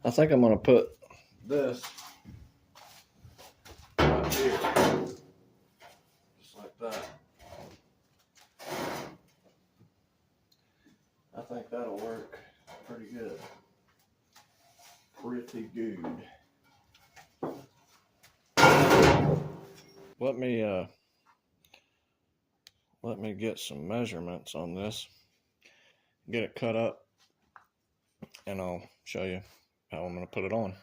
I think I'm gonna put this right here, just like that. I think that'll work pretty good. Pretty good. Let me get some measurements on this, get it cut up, and I'll show you how I'm going to put it on.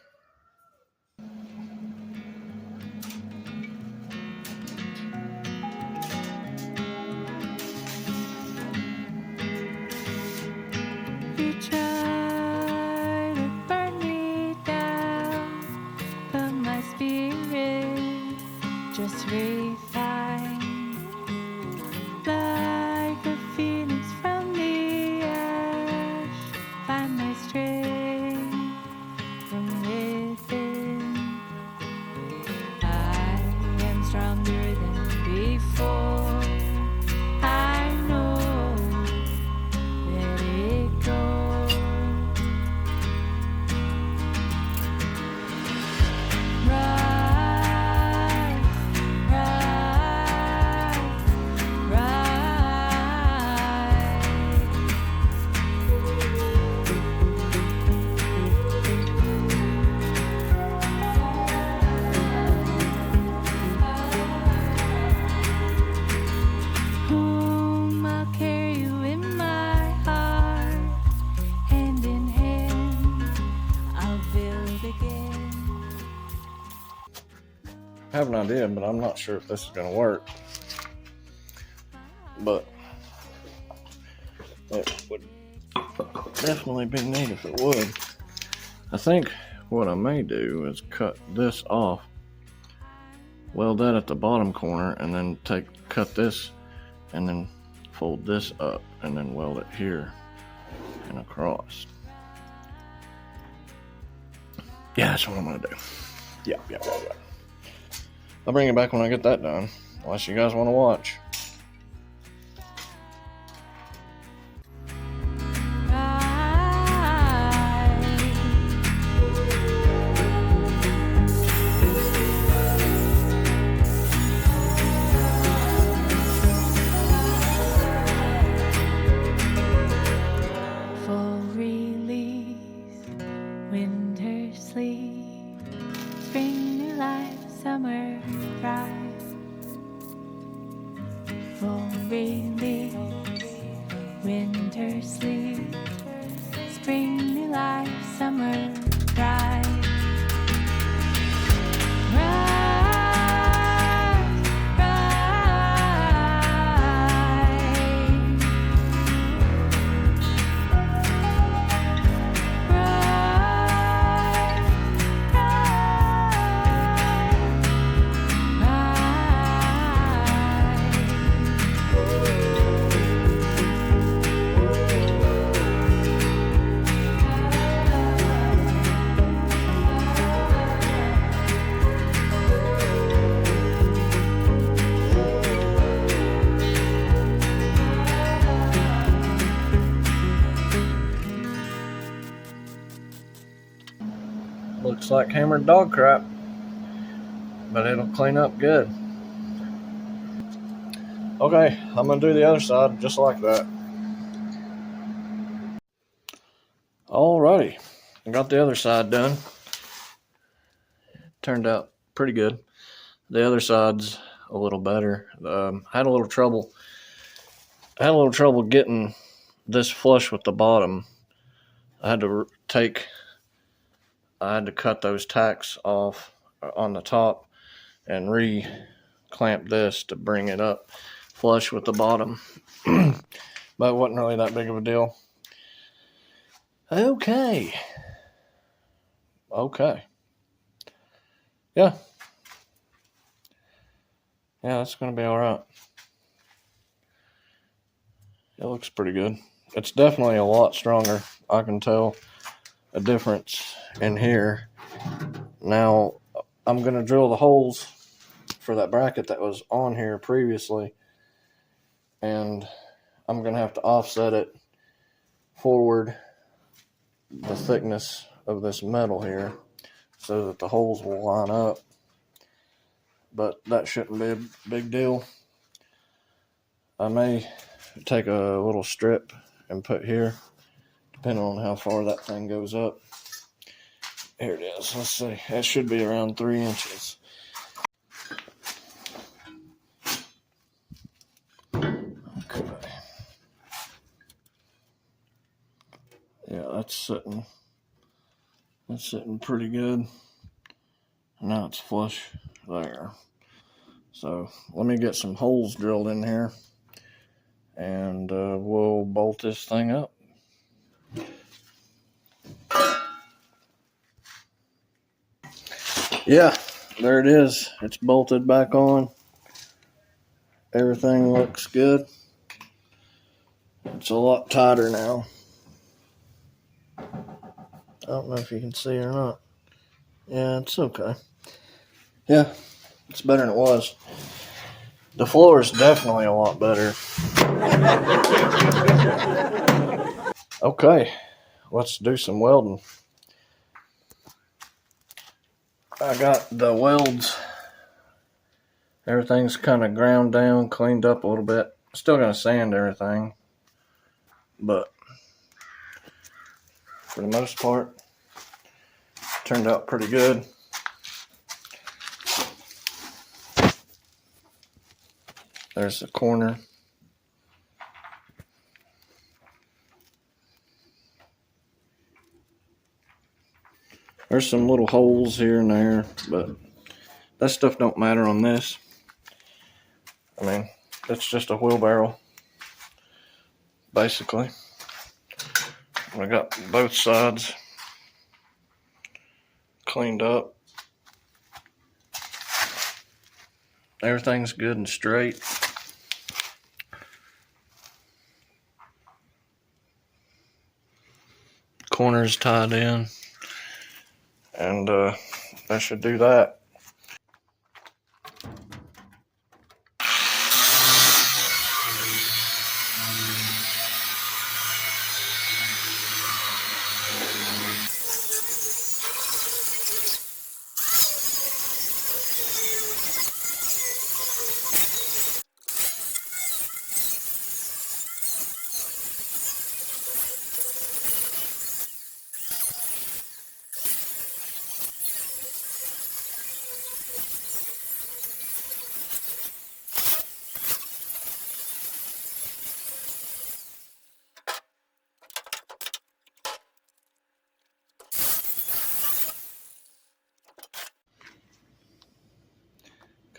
You try to burn me down, but my spirit just refine like the phoenix from the ash. Find my strength from within. I am stronger than before. I know. Let it go. Rise, rise, Home, I'll carry you in my heart. Hand in hand, I'll build again. I have an idea, but I'm not sure if this is going to work. But it would definitely be neat if it would. I think what I may do is cut this off, weld that at the bottom corner, and then cut this and then fold this up and then weld it here and across. Yeah, that's what I'm gonna do. Yeah. I'll bring it back when I get that done, unless you guys want to watch. Full release, winter sleep, spring new life, summer thrive. Full release, winter sleep, spring new life, summer thrive. Rise, Looks like hammered dog crap, but it'll clean up good. Okay, I'm gonna do the other side just like that. Alrighty, I got the other side done. Turned out pretty good. The other side's a little better. I had a little trouble getting this flush with the bottom. I had to cut those tacks off on the top and re-clamp this to bring it up flush with the bottom. But it wasn't really that big of a deal. Okay. Yeah, that's going to be all right. It looks pretty good. It's definitely a lot stronger. I can tell a difference in here. Now, I'm going to drill the holes for that bracket that was on here previously, and I'm going to have to offset it forward the thickness of this metal here so that the holes will line up. But that shouldn't be a big deal. I may take a little strip and put here, depending on how far that thing goes up. Here it is. Let's see. That should be around 3 inches. Okay. Yeah, that's sitting pretty good. Now it's flush there. So let me get some holes drilled in here, and we'll bolt this thing up. Yeah, there it is. It's bolted back on. Everything looks good. It's a lot tighter now. I don't know if you can see or not. Yeah, it's okay. Yeah, it's better than it was. The floor is definitely a lot better. Okay, let's do some welding. I got the welds. Everything's kind of ground down, cleaned up a little bit. Still gonna sand everything, but for the most part, turned out pretty good. There's the corner. There's some little holes here and there, but that stuff don't matter on this. I mean, that's just a wheelbarrow, basically. I got both sides cleaned up. Everything's good and straight. Corners tied in, and that should do that.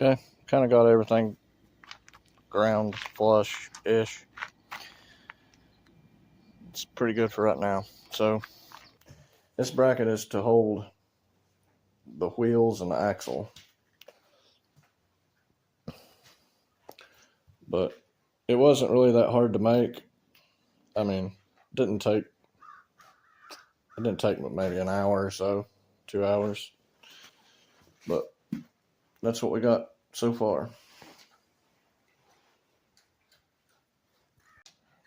Okay, kind of got everything ground flush-ish. It's pretty good for right now. So this bracket is to hold the wheels and the axle. But it wasn't really that hard to make. I mean, it didn't take maybe an hour or so, 2 hours. But that's what we got so far.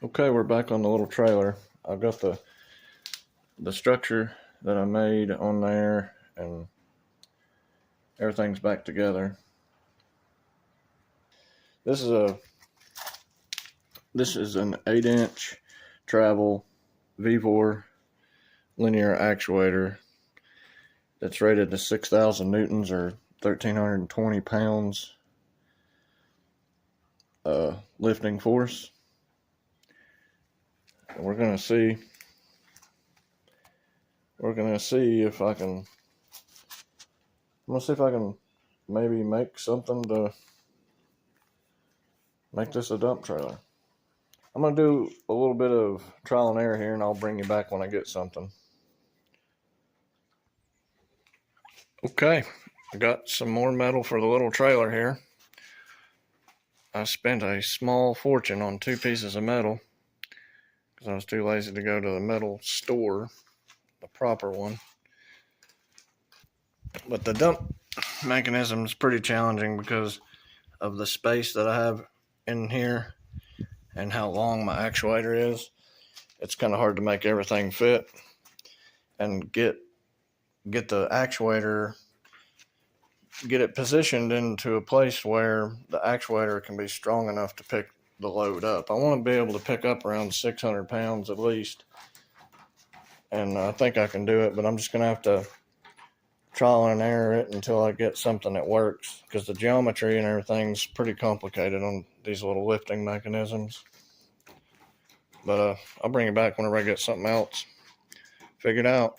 Okay, we're back on the little trailer. I've got the structure that I made on there, and everything's back together. This is an 8-inch travel VEVOR linear actuator that's rated to 6,000 newtons or 1,320 pounds lifting force. And we're gonna see if I can. I'm gonna see if I can maybe make something to make this a dump trailer. I'm gonna do a little bit of trial and error here, and I'll bring you back when I get something. Okay, I got some more metal for the little trailer here. I spent a small fortune on 2 pieces of metal because I was too lazy to go to the metal store, the proper one. But the dump mechanism is pretty challenging because of the space that I have in here and how long my actuator is. It's kind of hard to make everything fit and get get the actuator, get it positioned into a place where the actuator can be strong enough to pick the load up. I want to be able to pick up around 600 pounds at least. And I think I can do it, but I'm just going to have to trial and error it until I get something that works, because the geometry and everything's pretty complicated on these little lifting mechanisms. But I'll bring it back whenever I get something else figured out.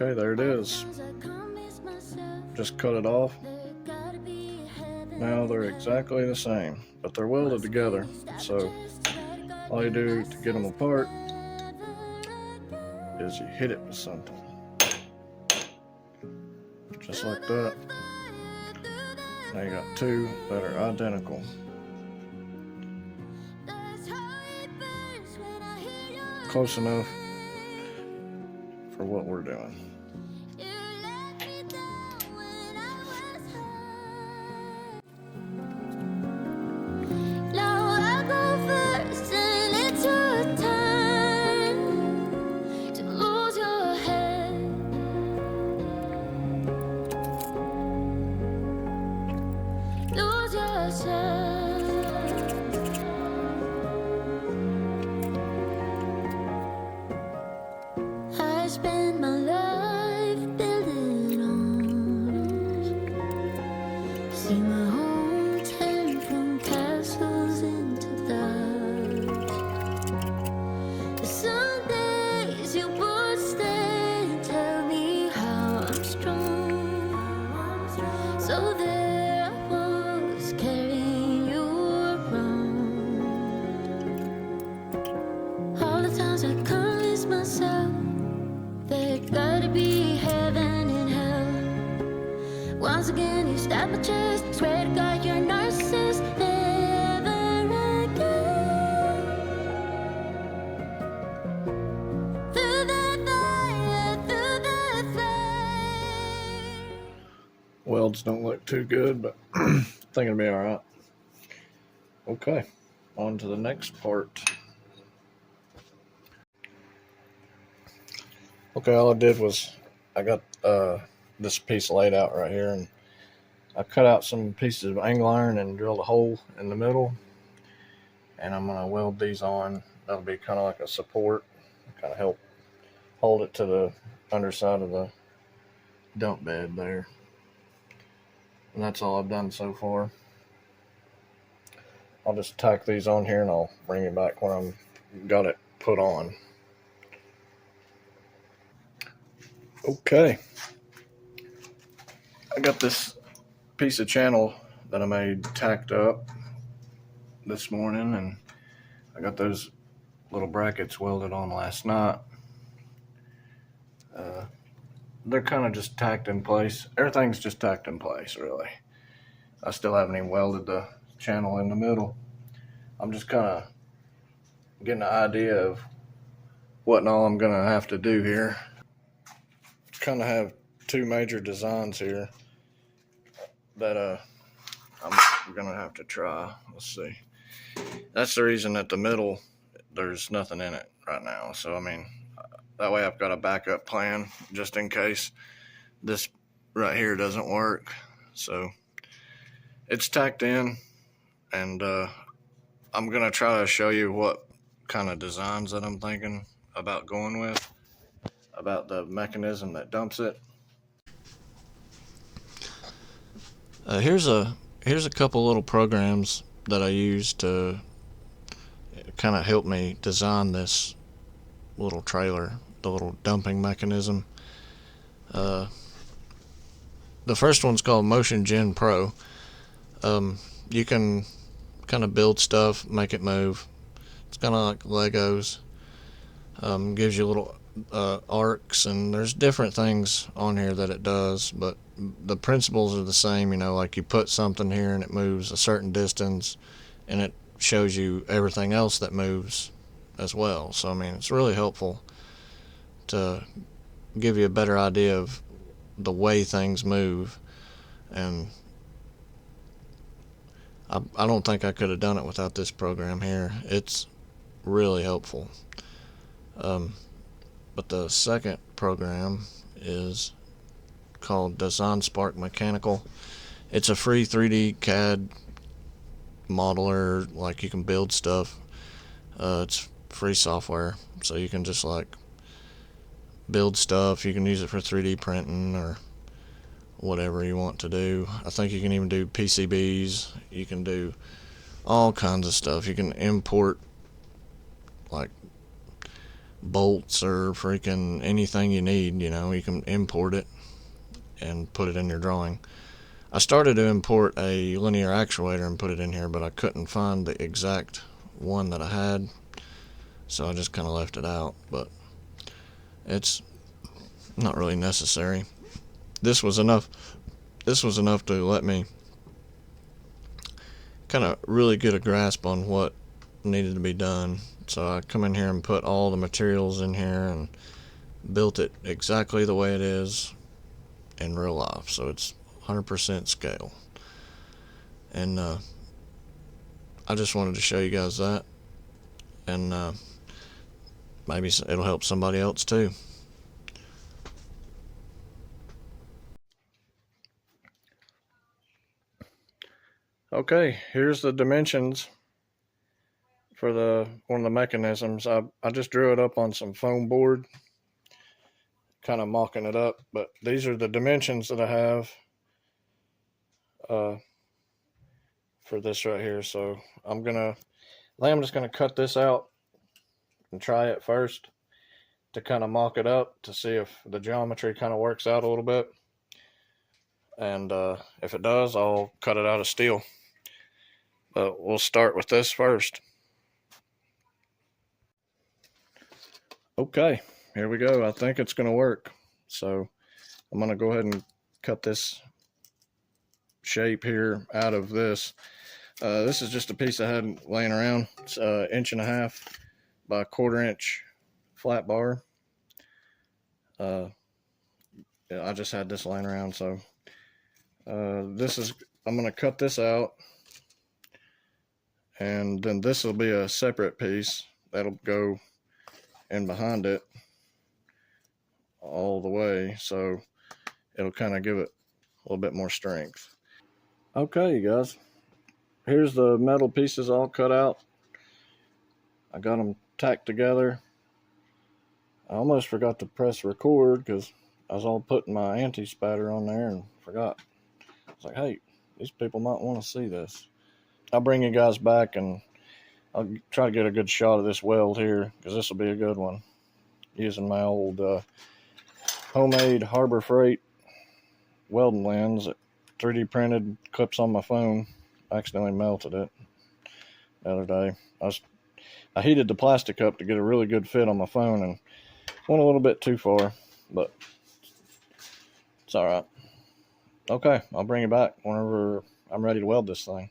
Okay, there it is. Just cut it off. Now they're exactly the same, but they're welded together. So all you do to get them apart is you hit it with something. Just like that. Now you got two that are identical. Close enough for what we're doing. spent my life building arms. See my home turn from castles into dust. Some days you would stay and tell me how I'm strong. So there I was, carrying you around. All the times I convinced myself there gotta be heaven and hell. Once again you stab my chest, swear to God you're a narcissist. Never again. Through the fire, through the flame. Welds don't look too good, but I think it'll be all right. Okay, on to the next part. Okay, all I did was I got this piece laid out right here, and I cut out some pieces of angle iron and drilled a hole in the middle, and I'm going to weld these on. That'll be kind of like a support, kind of help hold it to the underside of the dump bed there. And that's all I've done so far. I'll just tack these on here and I'll bring it back when I'm got it put on. Okay, I got this piece of channel that I made tacked up this morning, and I got those little brackets welded on last night. They're kind of just tacked in place. Everything's just tacked in place, really. I still haven't even welded the channel in the middle. I'm just kind of getting an idea of what and all I'm going to have to do here. Kind of have two major designs here that I'm gonna have to try. Let's see. That's the reason that the middle, there's nothing in it right now. So I mean, that way I've got a backup plan just in case this right here doesn't work. So it's tacked in, and I'm gonna try to show you what kind of designs that I'm thinking about going with, about the mechanism that dumps it. Here's a couple little programs that I use to kind of help me design this little trailer, the little dumping mechanism. The first one's called Motion Gen Pro. You can kind of build stuff, make it move. It's kind of like Legos. Gives you little arcs, and there's different things on here that it does, but the principles are the same. You know, like you put something here and it moves a certain distance, and it shows you everything else that moves as well. So I mean, it's really helpful to give you a better idea of the way things move, and I don't think I could have done it without this program here. It's really helpful. But the second program is called Design Spark Mechanical. It's a free 3D CAD modeler, like you can build stuff. It's free software, so you can just like build stuff. You can use it for 3D printing or whatever you want to do. I think you can even do PCBs. You can do all kinds of stuff. You can import like bolts or freaking anything you need, you know, you can import it and put it in your drawing. I started to import a linear actuator and put it in here, but I couldn't find the exact one that I had, so I just kind of left it out. But it's not really necessary. This was enough to let me kind of really get a grasp on what needed to be done. So I come in here and put all the materials in here and built it exactly the way it is in real life. So it's 100% scale. And I just wanted to show you guys that. And maybe it'll help somebody else too. Okay, here's the dimensions for one of the mechanisms. I just drew it up on some foam board kind of mocking it up. But these are the dimensions that I have for this right here. So I'm just gonna cut this out and try it first to kind of mock it up to see if the geometry kind of works out a little bit. And if it does, I'll cut it out of steel. But we'll start with this first. Okay, here we go. I think it's going to work. So I'm going to go ahead and cut this shape here out of this. This is just a piece I had laying around. It's 1.5 inches by 1/4 inch flat bar. Yeah, I just had this laying around, so I'm going to cut this out, and then this will be a separate piece that'll go in behind it all the way, so it'll kind of give it a little bit more strength. Okay, you guys, here's the metal pieces all cut out. I got them tacked together. I almost forgot to press record because I was all putting my anti-spatter on there and forgot. I was like, hey, these people might want to see this. I'll bring you guys back and I'll try to get a good shot of this weld here, because this will be a good one. Using my old homemade Harbor Freight welding lens that 3D printed, clips on my phone. I accidentally melted it the other day. I heated the plastic up to get a really good fit on my phone and went a little bit too far, but it's all right. Okay, I'll bring you back whenever I'm ready to weld this thing.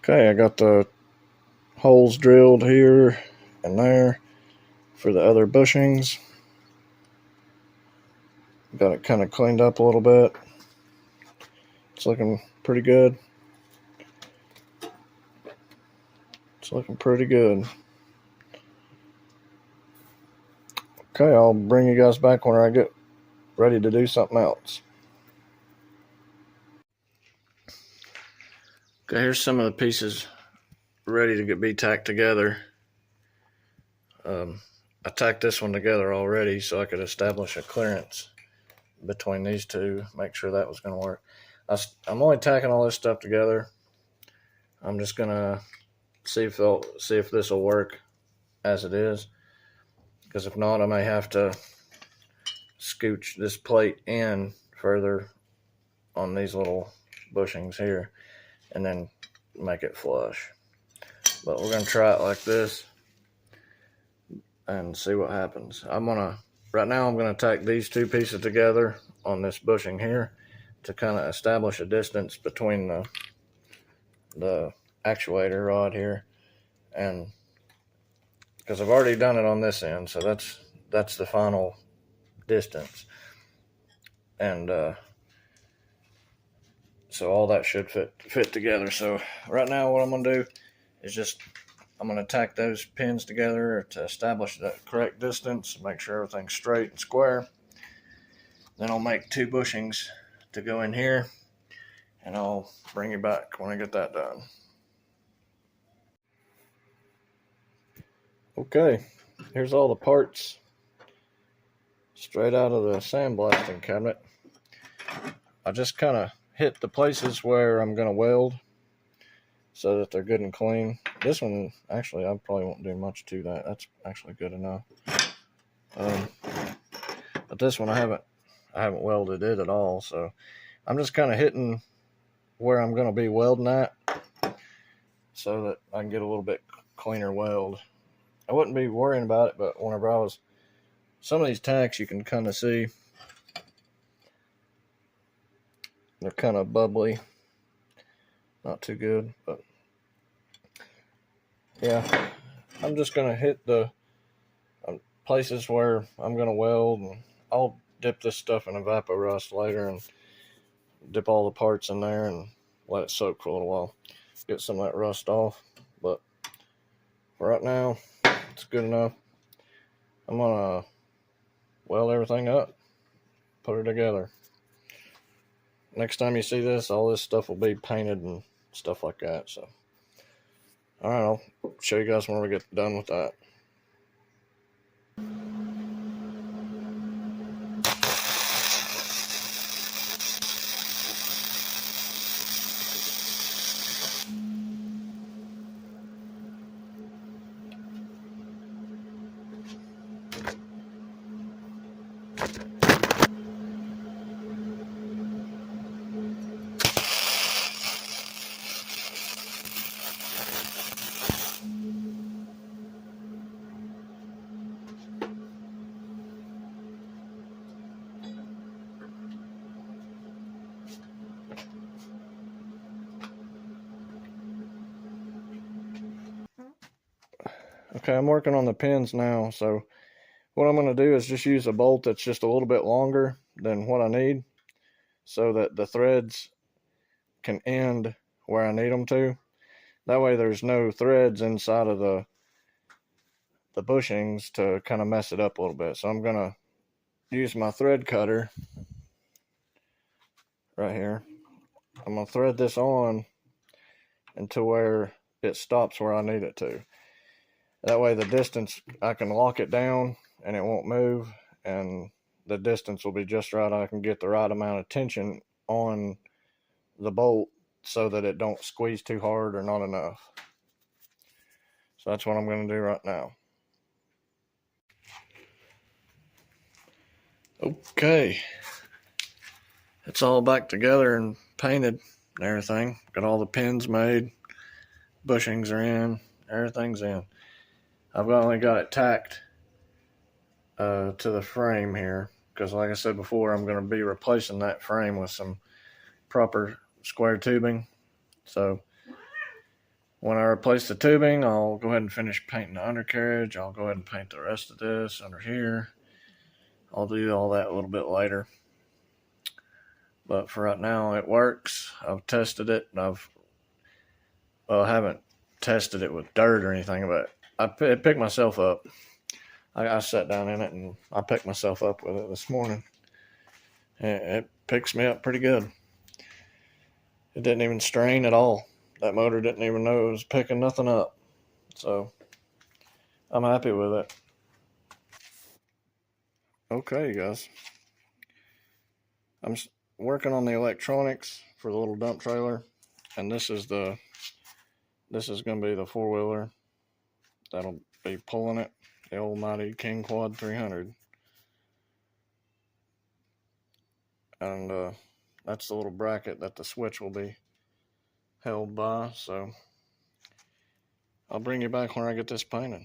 Okay, I got the holes drilled here and there for the other bushings. Got it kind of cleaned up a little bit. It's looking pretty good. It's looking pretty good. Okay, I'll bring you guys back when I get ready to do something else. Okay, here's some of the pieces ready to be tacked together. I tacked this one together already so I could establish a clearance between these two, make sure that was going to work. I'm only tacking all this stuff together. I'm just going to see if this will work as it is, because if not, I may have to scooch this plate in further on these little bushings here and then make it flush. But we're going to try it like this and see what happens. Right now I'm going to tack these two pieces together on this bushing here to kind of establish a distance between the actuator rod here, and because I've already done it on this end, so that's the final distance, and so all that should fit together. So right now what I'm going to do is I'm going to tack those pins together to establish the correct distance, make sure everything's straight and square. Then I'll make two bushings to go in here, and I'll bring you back when I get that done. Okay, here's all the parts straight out of the sandblasting cabinet. I just kind of hit the places where I'm going to weld so that they're good and clean. This one, actually, I probably won't do much to that. That's actually good enough. But this one, I haven't welded it at all, so I'm just kind of hitting where I'm going to be welding at so that I can get a little bit cleaner weld. I wouldn't be worrying about it, but whenever some of these tacks you can kind of see they're kind of bubbly, not too good, but yeah, I'm just going to hit the places where I'm going to weld, and I'll dip this stuff in Evapo-Rust later and dip all the parts in there and let it soak for a little while, get some of that rust off. But for right now, it's good enough. I'm going to weld everything up, put it together. Next time you see this, all this stuff will be painted and stuff like that. So, all right, I'll show you guys when we get done with that. Okay, I'm working on the pins now, so what I'm going to do is just use a bolt that's just a little bit longer than what I need so that the threads can end where I need them to. That way there's no threads inside of the bushings to kind of mess it up a little bit. So I'm going to use my thread cutter right here. I'm going to thread this on until where it stops where I need it to. That way the distance, I can lock it down and it won't move, and the distance will be just right. I can get the right amount of tension on the bolt so that it don't squeeze too hard or not enough. So that's what I'm going to do right now. Okay, it's all back together and painted and everything. Got all the pins made, bushings are in, everything's in. I've only got it tacked to the frame here because, like I said before, I'm going to be replacing that frame with some proper square tubing. So when I replace the tubing, I'll go ahead and finish painting the undercarriage. I'll go ahead and paint the rest of this under here. I'll do all that a little bit later. But for right now, it works. I've tested it. I haven't tested it with dirt or anything, but it picked myself up. I sat down in it and I picked myself up with it this morning. It picks me up pretty good. It didn't even strain at all. That motor didn't even know it was picking nothing up. So I'm happy with it. Okay, you guys. I'm working on the electronics for the little dump trailer, and this is going to be the four-wheeler that'll be pulling it, the almighty King Quad 300. And that's the little bracket that the switch will be held by. So I'll bring you back when I get this painted.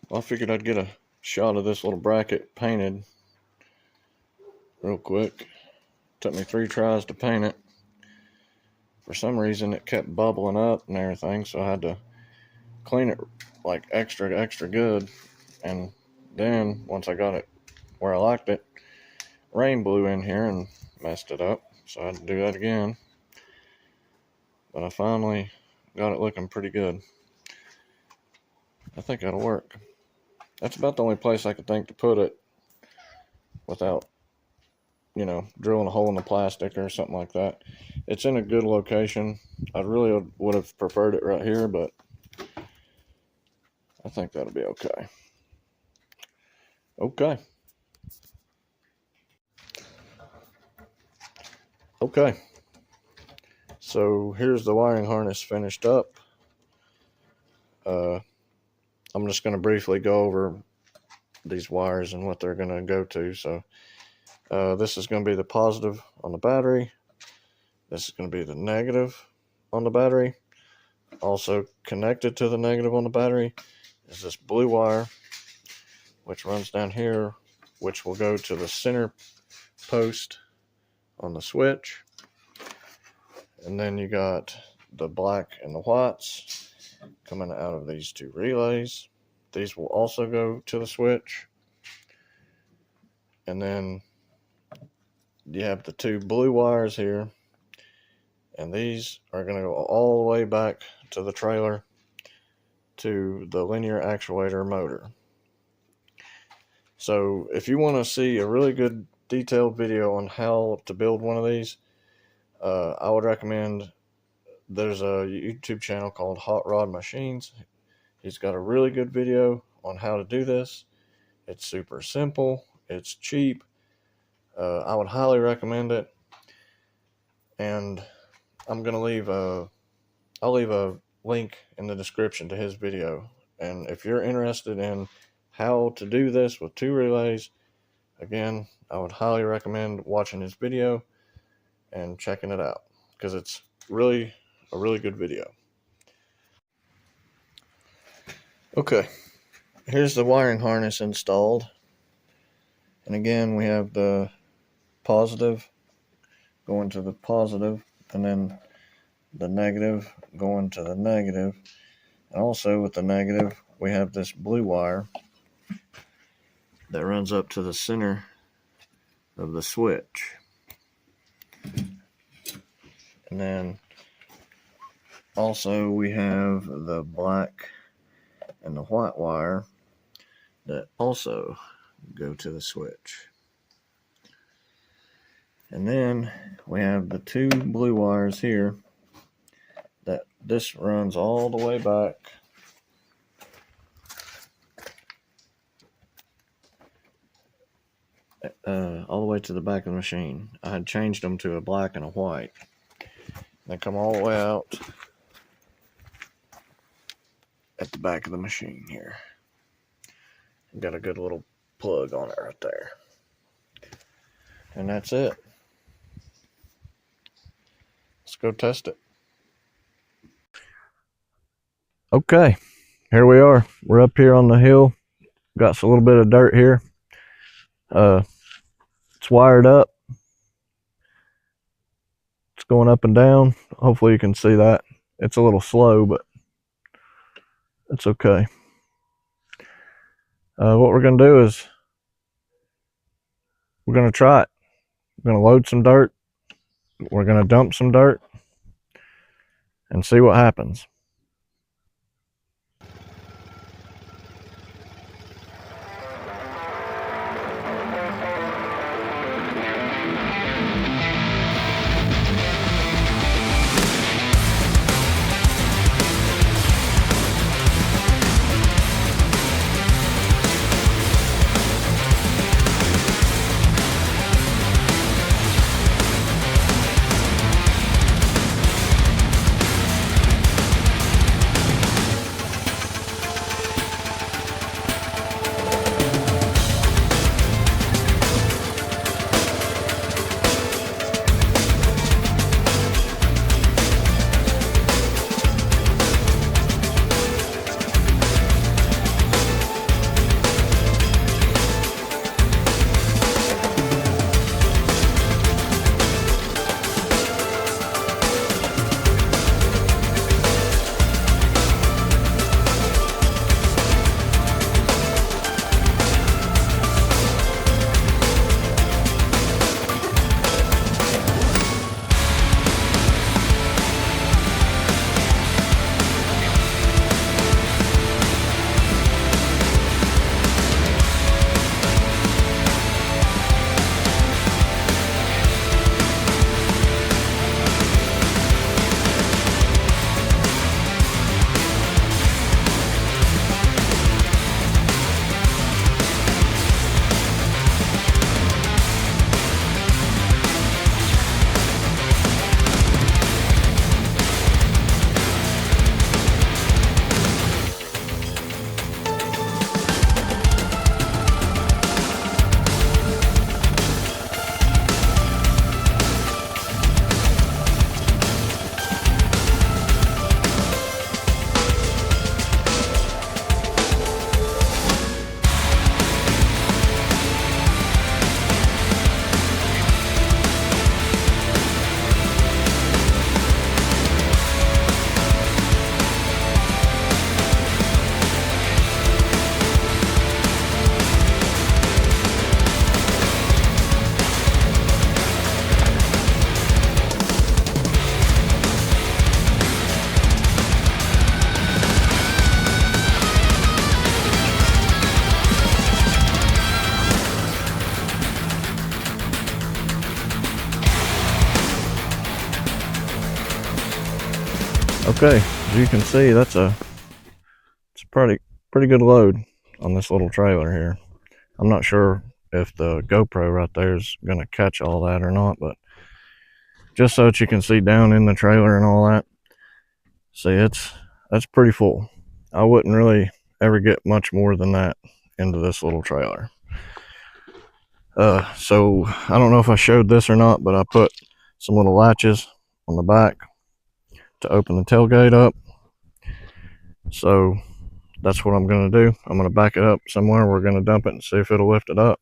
Well, I figured I'd get a shot of this little bracket painted real quick. Took me 3 tries to paint it. For some reason it kept bubbling up and everything, so I had to clean it like extra good. And then once I got it where I liked it, rain blew in here and messed it up, so I had to do that again. But I finally got it looking pretty good. I think that'll work. That's about the only place I could think to put it without, drilling a hole in the plastic or something like that. It's in a good location. I really would have preferred it right here, but I think that'll be okay. Okay. So here's the wiring harness finished up. I'm just going to briefly go over these wires and what they're going to go to. So this is going to be the positive on the battery. This is going to be the negative on the battery. Also connected to the negative on the battery is this blue wire, which runs down here, which will go to the center post on the switch. And then you got the black and the whites coming out of these 2 relays. These will also go to the switch. And then you have the 2 blue wires here, and these are going to go all the way back to the trailer to the linear actuator motor. So if you want to see a really good detailed video on how to build one of these, I would recommend, there's a YouTube channel called Hot Rod Machines. He's got a really good video on how to do this. It's super simple. It's cheap. I would highly recommend it. And I'm going to I'll leave a link in the description to his video. And if you're interested in how to do this with 2 relays, again, I would highly recommend watching his video and checking it out, because it's really a really good video. Okay, here's the wiring harness installed. And again, we have the positive going to the positive, and then the negative going to the negative. And also with the negative, we have this blue wire that runs up to the center of the switch. And then also we have the black and the white wire that also go to the switch. And then we have the 2 blue wires here that this runs all the way back all the way to the back of the machine. I had changed them to a black and a white. They come all the way out at the back of the machine here. Got a good little plug on it right there. And that's it. Let's go test it. Okay, here we are. We're up here on the hill. Got a little bit of dirt here. It's wired up. It's going up and down. Hopefully you can see that. It's a little slow, but it's okay. What we're going to do is we're going to try it. We're going to load some dirt. We're going to dump some dirt and see what happens. Okay, as you can see, it's a pretty good load on this little trailer here. I'm not sure if the GoPro right there is going to catch all that or not, but just so that you can see down in the trailer and all that, see, that's pretty full. I wouldn't really ever get much more than that into this little trailer. So I don't know if I showed this or not, but I put some little latches on the back to open the tailgate up. So that's what I'm going to do. I'm going to back it up somewhere. We're going to dump it and see if it'll lift it up.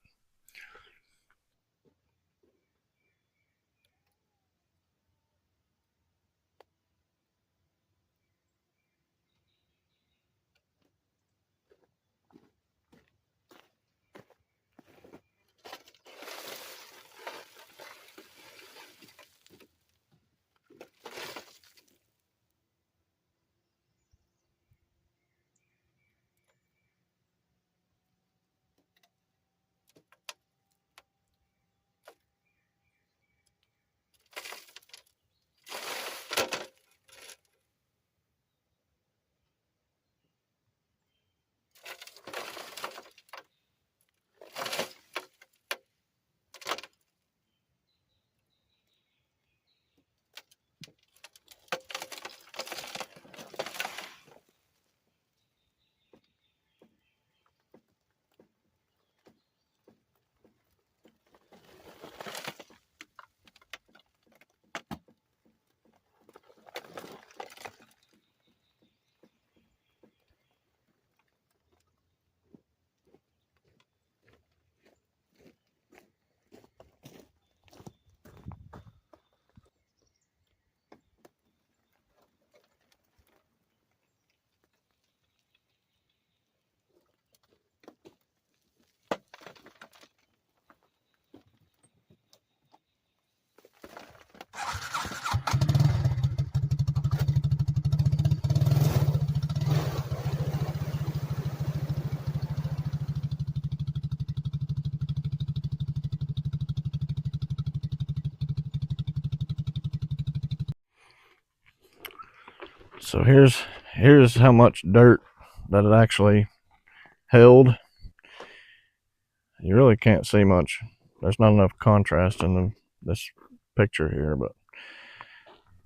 So here's how much dirt that it actually held. You really can't see much. There's not enough contrast in this picture here, but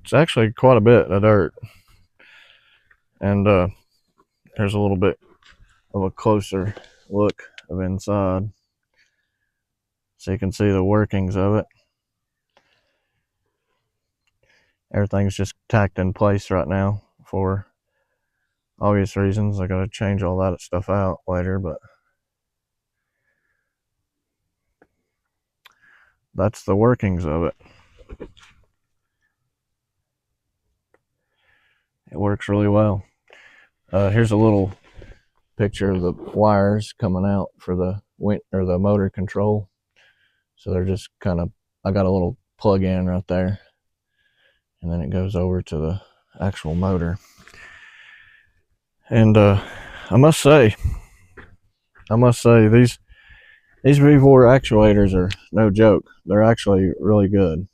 it's actually quite a bit of dirt. And here's a little bit of a closer look of inside, so you can see the workings of it. Everything's just tacked in place right now for obvious reasons. I gotta change all that stuff out later, but that's the workings of it. It works really well. Here's a little picture of the wires coming out for the the motor control. So they're just kind of, I got a little plug in right there, and then it goes over to the actual motor. And I must say these V4 actuators are no joke. They're actually really good.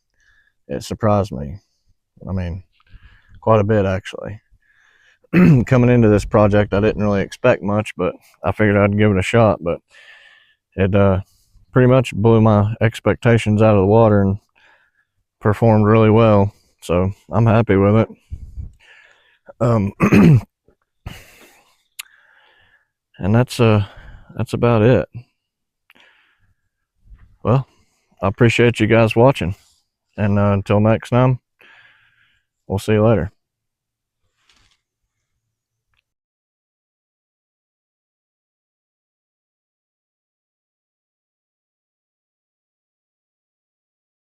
It surprised me. I mean, quite a bit actually. Coming into this project, I didn't really expect much, but I figured I'd give it a shot. But it pretty much blew my expectations out of the water and performed really well. So I'm happy with it. And that's about it. Well, I appreciate you guys watching, and until next time, we'll see you later.